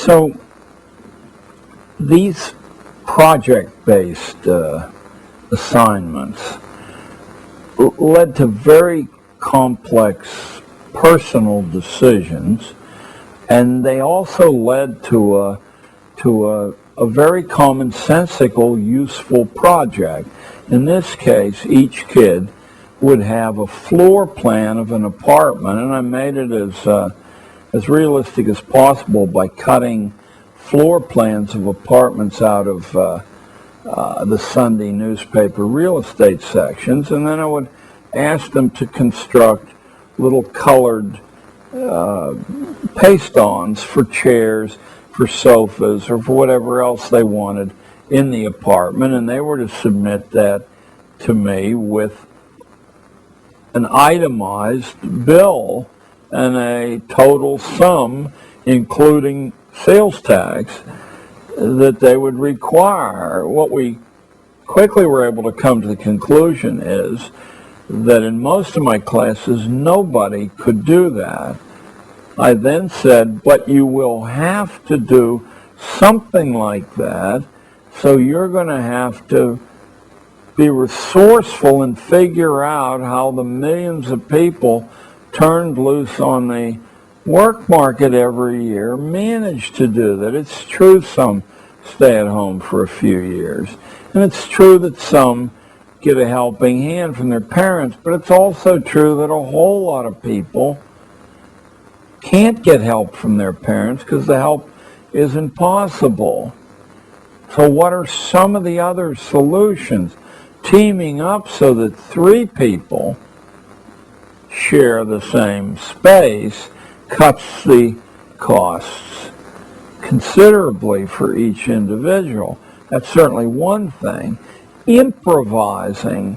So these project-based assignments led to very complex personal decisions, and they also led to a very commonsensical, useful project. In this case, each kid would have a floor plan of an apartment, and I made it as realistic as possible by cutting floor plans of apartments out of the Sunday newspaper real estate sections, and then I would ask them to construct little colored paste-ons for chairs, for sofas, or for whatever else they wanted in the apartment, and they were to submit that to me with an itemized bill and a total sum, including sales tax, that they would require. What we quickly were able to come to the conclusion is that in most of my classes, nobody could do that. I then said, but you will have to do something like that, so you're going to have to be resourceful and figure out how the millions of people turned loose on the work market every year manage to do that. It's true some stay at home for a few years, and it's true that some get a helping hand from their parents, but it's also true that a whole lot of people can't get help from their parents because the help isn't possible. So what are some of the other solutions? Teaming up so that 3 people share the same space cuts the costs considerably for each individual. That's certainly one thing. Improvising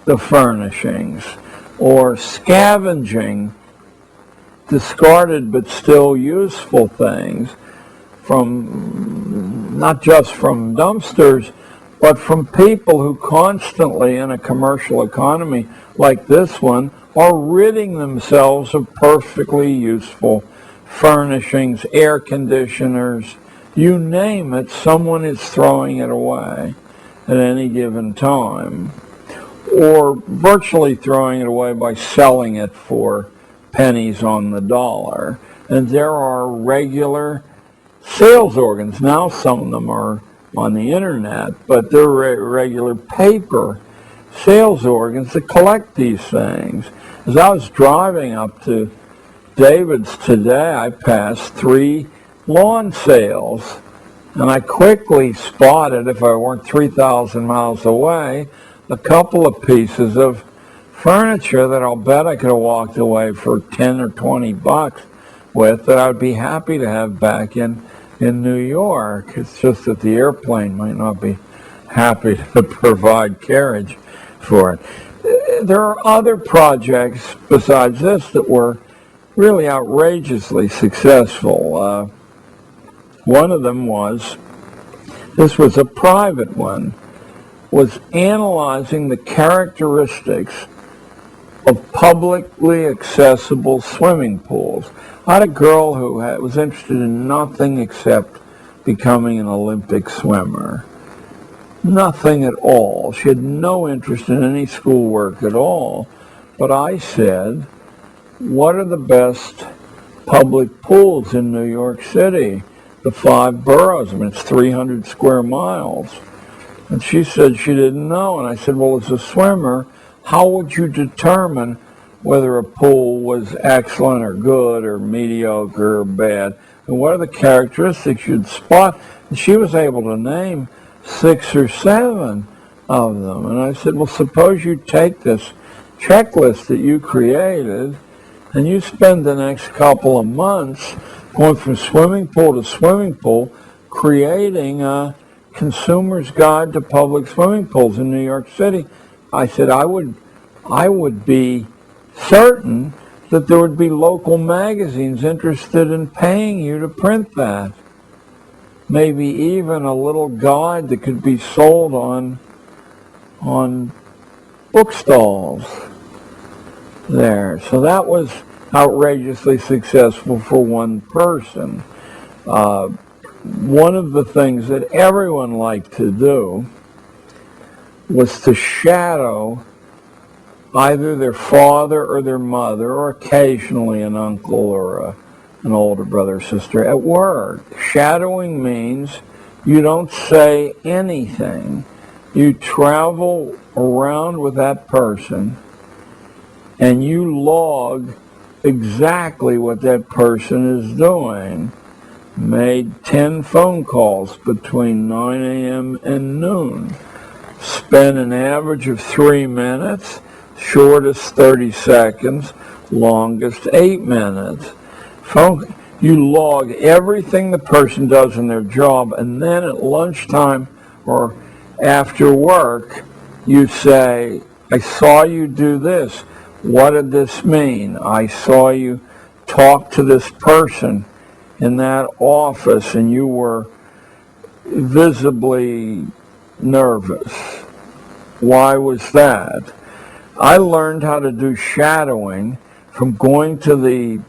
the furnishings or scavenging discarded but still useful things from, not just from dumpsters, but from people who constantly in a commercial economy like this one are ridding themselves of perfectly useful furnishings, air conditioners, you name it, someone is throwing it away at any given time, or virtually throwing it away by selling it for pennies on the dollar. And there are regular sales organs. Now some of them are on the internet, but they're regular paper sales organs that collect these things. As I was driving up to David's today, I passed 3 lawn sales, and I quickly spotted, if I weren't 3,000 miles away, a couple of pieces of furniture that I'll bet I could have walked away for 10 or 20 bucks with, that I'd be happy to have back in New York. It's just that the airplane might not be happy to provide carriage for it. There are other projects besides this that were really outrageously successful. One of them was, this was a private one, was analyzing the characteristics of publicly accessible swimming pools. I had a girl who was interested in nothing except becoming an Olympic swimmer. Nothing at all. She had no interest in any schoolwork at all. But I said, what are the best public pools in New York City? The 5 boroughs. I mean, it's 300 square miles. And she said she didn't know. And I said, well, as a swimmer, how would you determine whether a pool was excellent or good or mediocre or bad? And what are the characteristics you'd spot? And she was able to name 6 or 7 of them. And I said, well, suppose you take this checklist that you created and you spend the next couple of months going from swimming pool to swimming pool, creating a consumer's guide to public swimming pools in New York City. I said, I would be certain that there would be local magazines interested in paying you to print that. Maybe even a little guide that could be sold on bookstalls there. So that was outrageously successful for one person. One of the things that everyone liked to do was to shadow either their father or their mother, or occasionally an uncle or an older brother or sister at work. Shadowing means you don't say anything. You travel around with that person and you log exactly what that person is doing. Made 10 phone calls between 9 a.m. and noon. Spent an average of 3 minutes, shortest 30 seconds, longest 8 minutes. You log everything the person does in their job, and then at lunchtime or after work, you say, I saw you do this. What did this mean? I saw you talk to this person in that office, and you were visibly nervous. Why was that? I learned how to do shadowing from going to the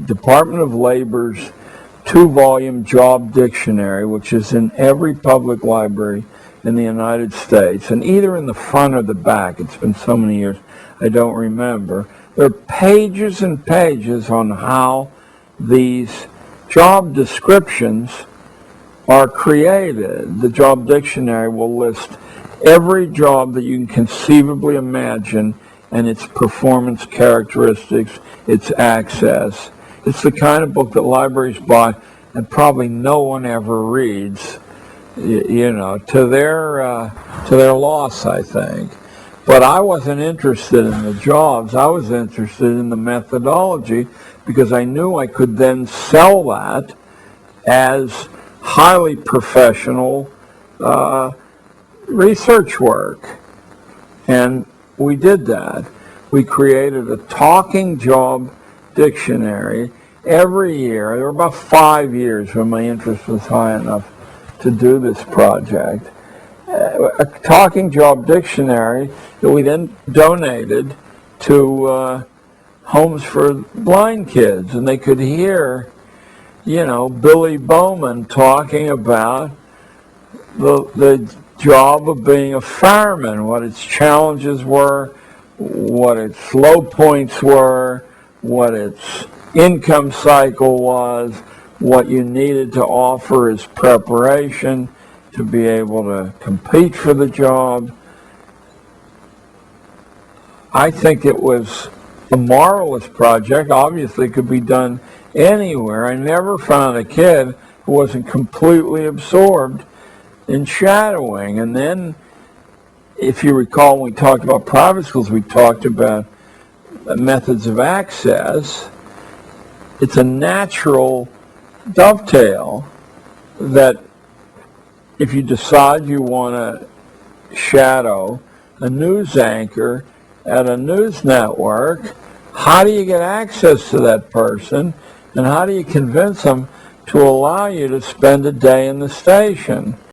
Department of Labor's 2-volume job dictionary, which is in every public library in the United States, and either in the front or the back. It's been so many years, I don't remember. There are pages and pages on how these job descriptions are created. The job dictionary will list every job that you can conceivably imagine and its performance characteristics, its access. It's the kind of book that libraries buy and probably no one ever reads, to their loss, I think. But I wasn't interested in the jobs. I was interested in the methodology, because I knew I could then sell that as highly professional research work. And we did that. We created a talking job dictionary every year. There were about 5 years when my interest was high enough to do this project. A talking job dictionary that we then donated to homes for blind kids, and they could hear, Billy Bowman talking about the job of being a fireman, what its challenges were, what its low points were, what its income cycle was, what you needed to offer as preparation to be able to compete for the job. I think it was a marvelous project. Obviously, it could be done anywhere. I never found a kid who wasn't completely absorbed in shadowing. And then, if you recall, when we talked about private schools, we talked about methods of access. It's a natural dovetail that if you decide you want to shadow a news anchor at a news network, how do you get access to that person, and how do you convince them to allow you to spend a day in the station?